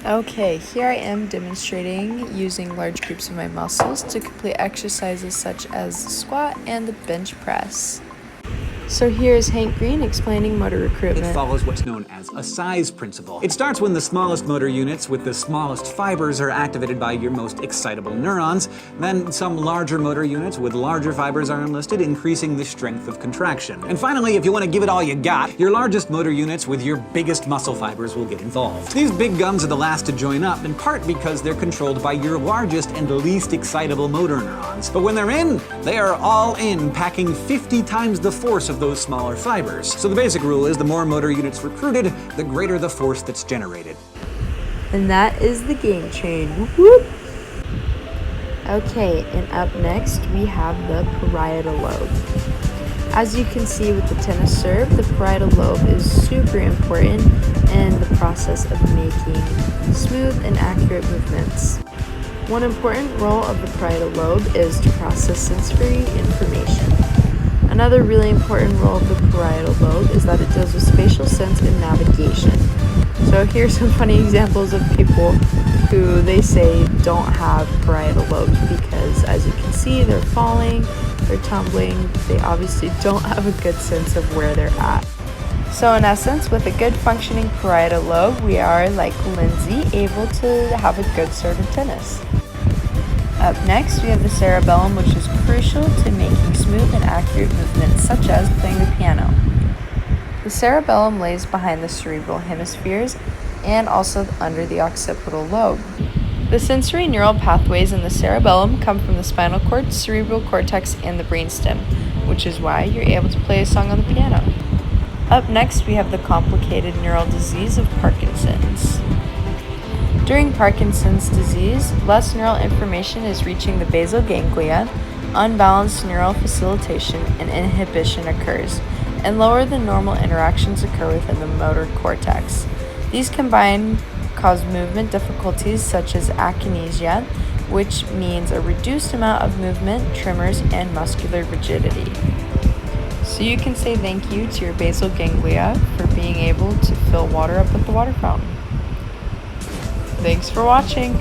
Okay, here I am demonstrating using large groups of my muscles to complete exercises such as the squat and the bench press. So here's Hank Green explaining motor recruitment. It follows what's known as a size principle. It starts when the smallest motor units with the smallest fibers are activated by your most excitable neurons. Then some larger motor units with larger fibers are enlisted, increasing the strength of contraction. And finally, if you want to give it all you got, your largest motor units with your biggest muscle fibers will get involved. These big guns are the last to join up, in part because they're controlled by your largest and least excitable motor neurons. But when they're in, they are all in, packing 50 times the force of those smaller fibers. So the basic rule is the more motor units recruited, the greater the force that's generated. And that is the game chain. Whoop. Okay, and up next we have the parietal lobe. As you can see with the tennis serve, the parietal lobe is super important in the process of making smooth and accurate movements. One important role of the parietal lobe is to process sensory information. Another really important role of the parietal lobe is that it deals with spatial sense and navigation. So here's some funny examples of people who they say don't have parietal lobes because, as you can see, they're falling, they're tumbling, they obviously don't have a good sense of where they're at. So in essence, with a good functioning parietal lobe, we are, like Lindsay, able to have a good serve of tennis. Up next, we have the cerebellum, which is crucial to making smooth and accurate movements, such as playing the piano. The cerebellum lays behind the cerebral hemispheres and also under the occipital lobe. The sensory neural pathways in the cerebellum come from the spinal cord, cerebral cortex, and the brainstem, which is why you're able to play a song on the piano. Up next, we have the complicated neural disease of Parkinson's. During Parkinson's disease, less neural information is reaching the basal ganglia, unbalanced neural facilitation and inhibition occurs, and lower than normal interactions occur within the motor cortex. These combined cause movement difficulties such as akinesia, which means a reduced amount of movement, tremors, and muscular rigidity. So you can say thank you to your basal ganglia for being able to fill water up at the water fountain. Thanks for watching.